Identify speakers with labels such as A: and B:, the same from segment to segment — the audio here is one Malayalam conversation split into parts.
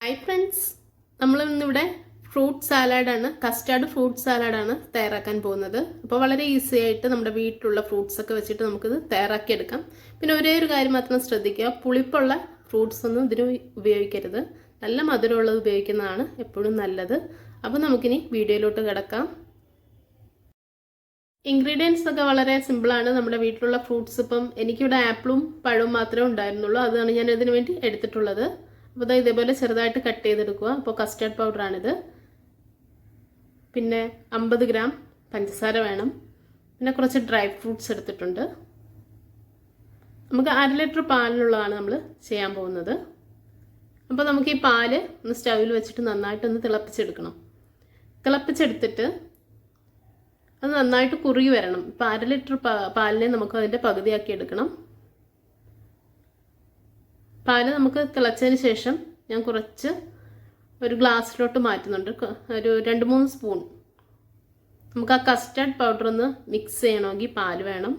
A: Hi friends, നമ്മൾ ഇന്നിവിടെ ഫ്രൂട്ട് സാലഡാണ്, കസ്റ്റാർഡ് ഫ്രൂട്ട് സാലഡാണ് തയ്യാറാക്കാൻ പോകുന്നത്. അപ്പോൾ വളരെ ഈസി ആയിട്ട് നമ്മുടെ വീട്ടിലുള്ള ഫ്രൂട്ട്സ് ഒക്കെ വെച്ചിട്ട് നമുക്കിത് തയ്യാറാക്കി എടുക്കാം. പിന്നെ ഒരേ ഒരു കാര്യം മാത്രം ശ്രദ്ധിക്കുക, പുളിപ്പുള്ള ഫ്രൂട്ട്സ് ഒന്നും ഇതിന് ഉപയോഗിക്കരുത്. നല്ല മധുരമുള്ളത് ഉപയോഗിക്കുന്നതാണ് എപ്പോഴും നല്ലത്. അപ്പോൾ നമുക്കിനി വീഡിയോയിലോട്ട് കിടക്കാം. ഇൻഗ്രീഡിയൻസ് ഒക്കെ വളരെ സിമ്പിളാണ്. നമ്മുടെ വീട്ടിലുള്ള ഫ്രൂട്ട്സ് ഇപ്പം എനിക്കിവിടെ ആപ്പിളും പഴവും മാത്രമേ ഉണ്ടായിരുന്നുള്ളൂ. അതാണ് ഞാൻ ഇതിനു വേണ്ടി എടുത്തിട്ടുള്ളത്. അപ്പോൾ ഇതേപോലെ ചെറുതായിട്ട് കട്ട് ചെയ്തെടുക്കുക. അപ്പോൾ കസ്റ്റർഡ് പൗഡറാണിത്. പിന്നെ 50 ഗ്രാം പഞ്ചസാര വേണം. പിന്നെ കുറച്ച് ഡ്രൈ ഫ്രൂട്ട്സ് എടുത്തിട്ടുണ്ട്. നമുക്ക് 1/2 ലിറ്റർ പാലിനുള്ളതാണ് നമ്മൾ ചെയ്യാൻ പോകുന്നത്. അപ്പോൾ നമുക്ക് ഈ പാല് ഒന്ന് സ്റ്റൗവിൽ വെച്ചിട്ട് നന്നായിട്ടൊന്ന് തിളപ്പിച്ചെടുക്കണം. തിളപ്പിച്ചെടുത്തിട്ട് അത് നന്നായിട്ട് കുറുകി വരണം. ഇപ്പോൾ 1/2 ലിറ്റർ പാലിനെ നമുക്ക് അതിൻ്റെ പകുതിയാക്കി എടുക്കണം. പാല് നമുക്ക് തിളച്ചതിന് ശേഷം ഞാൻ കുറച്ച് ഒരു ഗ്ലാസ്സിലോട്ട് മാറ്റുന്നുണ്ട്. ഒരു 2-3 സ്പൂൺ. നമുക്ക് ആ കസ്റ്റർഡ് പൗഡർ ഒന്ന് മിക്സ് ചെയ്യണമെങ്കിൽ പാല് വേണം.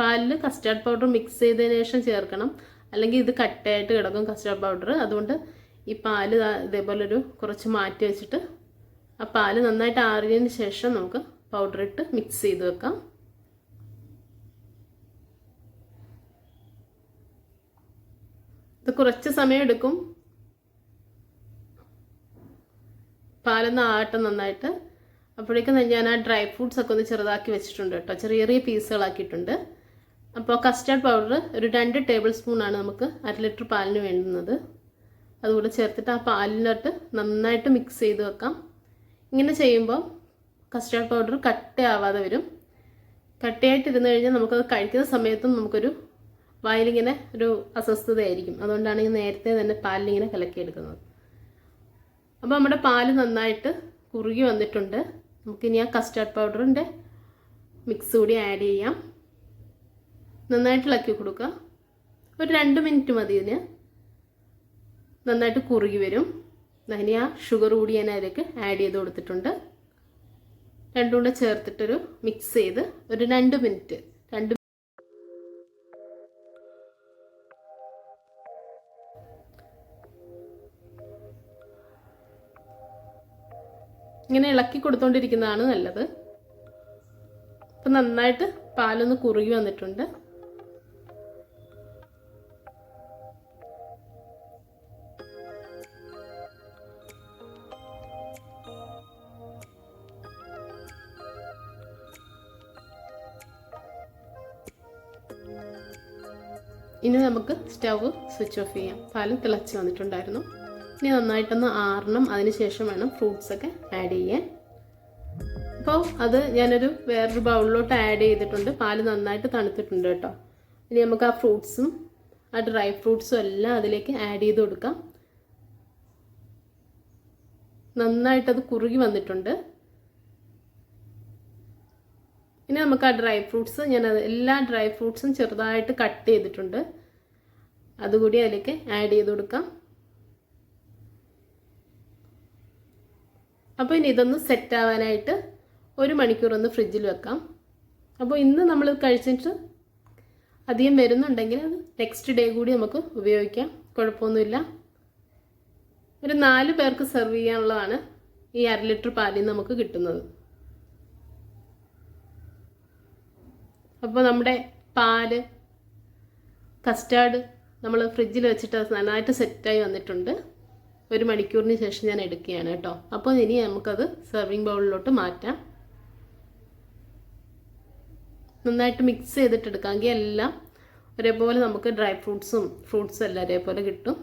A: പാലിൽ കസ്റ്റർഡ് പൗഡർ മിക്സ് ചെയ്തതിന് ശേഷം ചേർക്കണം, അല്ലെങ്കിൽ ഇത് കട്ടയായിട്ട് കിടക്കും കസ്റ്റർഡ് പൗഡർ. അതുകൊണ്ട് ഈ പാല് ഇതേപോലെ കുറച്ച് മാറ്റി വെച്ചിട്ട് ആ പാല് നന്നായിട്ട് ആറിയതിന് ശേഷം നമുക്ക് പൗഡർ ഇട്ട് മിക്സ് ചെയ്ത് വെക്കാം. ഇത് കുറച്ച് സമയം എടുക്കും. പാലൊന്ന് ആകട്ടെ നന്നായിട്ട്. അപ്പോഴേക്കും ഞാൻ ആ ഡ്രൈ ഫ്രൂട്ട്സ് ഒക്കെ ഒന്ന് ചെറുതാക്കി വെച്ചിട്ടുണ്ട് കേട്ടോ, ചെറിയ ചെറിയ പീസുകളാക്കിയിട്ടുണ്ട്. അപ്പോൾ കസ്റ്റർഡ് പൗഡർ ഒരു 2 ടേബിൾ സ്പൂണാണ് നമുക്ക് 1/2 ലിറ്റർ പാലിന് വേണ്ടുന്നത്. അതുകൂടെ ചേർത്തിട്ട് ആ പാലിനോട്ട് നന്നായിട്ട് മിക്സ് ചെയ്ത് വെക്കാം. ഇങ്ങനെ ചെയ്യുമ്പോൾ കസ്റ്റർഡ് പൗഡർ കട്ടയാവാതെ വരും. കട്ടയായിട്ടിരുന്ന് കഴിഞ്ഞാൽ നമുക്കത് കഴിക്കുന്ന സമയത്തും നമുക്കൊരു വായിലിങ്ങനെ ഒരു അസ്വസ്ഥതയായിരിക്കും. അതുകൊണ്ടാണ് ഈ നേരത്തെ തന്നെ പാലിലിങ്ങനെ കലക്കിയെടുക്കുന്നത്. അപ്പോൾ നമ്മുടെ പാല് നന്നായിട്ട് കുറുകി വന്നിട്ടുണ്ട്. നമുക്കിനി ആ കസ്റ്റർഡ് പൗഡറിൻ്റെ മിക്സ് കൂടി ആഡ് ചെയ്യാം. നന്നായിട്ട് ഇളക്കി കൊടുക്കുക. ഒരു 2 മിനിറ്റ് മതി ഇതിന്. നന്നായിട്ട് കുറുകി വരും. ഇനി ആ ഷുഗർ കൂടി ഞാൻ അതിലേക്ക് ആഡ് ചെയ്ത് കൊടുത്തിട്ടുണ്ട്. രണ്ടും കൂടെ ചേർത്തിട്ടൊരു മിക്സ് ചെയ്ത് ഒരു 2 മിനിറ്റ് ഇങ്ങനെ ഇളക്കി കൊടുത്തോണ്ടിരിക്കുന്നതാണ് നല്ലത്. അപ്പം നന്നായിട്ട് പാലൊന്ന് കുറുകി വന്നിട്ടുണ്ട്. ഇനി നമുക്ക് സ്റ്റവ് സ്വിച്ച് ഓഫ് ചെയ്യാം. പാല് തിളച്ച് വന്നിട്ടുണ്ടായിരുന്നു. ഇനി നന്നായിട്ടൊന്ന് ആറണം. അതിന് ശേഷം വേണം ഫ്രൂട്ട്സ് ഒക്കെ ആഡ് ചെയ്യാൻ. അപ്പോൾ അത് ഞാനൊരു വേറൊരു ബൗളിലോട്ട് ആഡ് ചെയ്തിട്ടുണ്ട്. പാല് നന്നായിട്ട് തണുത്തിട്ടുണ്ട് കേട്ടോ. ഇനി നമുക്ക് ആ ഫ്രൂട്ട്സും ആ ഡ്രൈ ഫ്രൂട്ട്സും എല്ലാം അതിലേക്ക് ആഡ് ചെയ്ത് കൊടുക്കാം. നന്നായിട്ടത് കുറുകി വന്നിട്ടുണ്ട്. ഇനി നമുക്ക് ആ ഡ്രൈ ഫ്രൂട്ട്സ് എല്ലാ ഡ്രൈ ഫ്രൂട്ട്സും ചെറുതായിട്ട് കട്ട് ചെയ്തിട്ടുണ്ട്. അതുകൂടി അതിലേക്ക് ആഡ് ചെയ്ത് കൊടുക്കാം. അപ്പോൾ ഇനി ഇതൊന്ന് സെറ്റ് ആവാനായിട്ട് 1 മണിക്കൂർ ഒന്ന് ഫ്രിഡ്ജിൽ വെക്കാം. അപ്പോൾ ഇന്ന് നമ്മൾ കഴിച്ചിട്ട് അധികം വരുന്നുണ്ടെങ്കിൽ അത് നെക്സ്റ്റ് ഡേ കൂടി നമുക്ക് ഉപയോഗിക്കാം, കുഴപ്പമൊന്നുമില്ല. ഒരു 4 പേർക്ക് സെർവ് ചെയ്യാനുള്ളതാണ് ഈ 1/2 ലിറ്റർ പാലിൽ നിന്ന് നമുക്ക് കിട്ടുന്നത്. അപ്പോൾ നമ്മുടെ പാല് കസ്റ്റാർഡ് നമ്മൾ ഫ്രിഡ്ജിൽ വെച്ചിട്ട് നന്നായിട്ട് സെറ്റായി വന്നിട്ടുണ്ട്. 1 മണിക്കൂറിന് ശേഷം ഞാൻ എടുക്കുകയാണ് കേട്ടോ. അപ്പോൾ ഇനി നമുക്കത് സെർവിങ് ബൗളിലോട്ട് മാറ്റാം. നന്നായിട്ട് മിക്സ് ചെയ്തിട്ട് എടുക്കാമെങ്കിൽ എല്ലാം ഒരേപോലെ നമുക്ക് ഡ്രൈ ഫ്രൂട്ട്സും എല്ലാം ഒരേപോലെ കിട്ടും.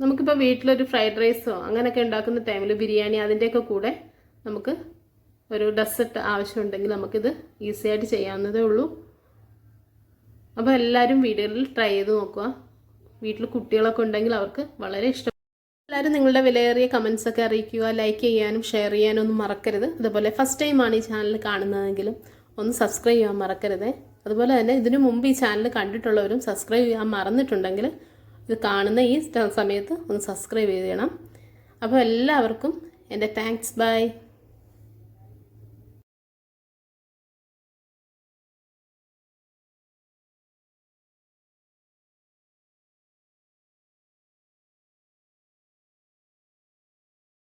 A: നമുക്കിപ്പോൾ വീട്ടിലൊരു ഫ്രൈഡ് റൈസോ അങ്ങനെയൊക്കെ ഉണ്ടാക്കുന്ന ടൈമിൽ ബിരിയാണി അതിൻ്റെയൊക്കെ കൂടെ നമുക്ക് ഒരു ഡെസേർട്ട് ആവശ്യമുണ്ടെങ്കിൽ നമുക്കിത് ഈസി ആയിട്ട് ചെയ്യാവുന്നതേ ഉള്ളൂ. അപ്പോൾ എല്ലാവരും വീടുകളിൽ ട്രൈ ചെയ്ത് നോക്കുക. വീട്ടിൽ കുട്ടികളൊക്കെ ഉണ്ടെങ്കിൽ അവർക്ക് വളരെ ഇഷ്ടം. എല്ലാവരും നിങ്ങളുടെ വിലയേറിയ കമൻസ് ഒക്കെ അറിയിക്കുക. ലൈക്ക് ചെയ്യാനും ഷെയർ ചെയ്യാനും ഒന്നും മറക്കരുത്. അതുപോലെ ഫസ്റ്റ് ടൈമാണ് ഈ ചാനൽ കാണുന്നതെങ്കിലും ഒന്ന് സബ്സ്ക്രൈബ് ചെയ്യാൻ മറക്കരുത്. അതുപോലെ തന്നെ ഇതിനു മുമ്പ് ഈ ചാനൽ കണ്ടിട്ടുള്ളവരും സബ്സ്ക്രൈബ് ചെയ്യാൻ മറന്നിട്ടുണ്ടെങ്കിൽ ഇത് കാണുന്ന ഈ സമയത്ത് ഒന്ന് സബ്സ്ക്രൈബ് ചെയ്യണം. അപ്പോൾ എല്ലാവർക്കും എൻ്റെ താങ്ക്സ്. ബൈ.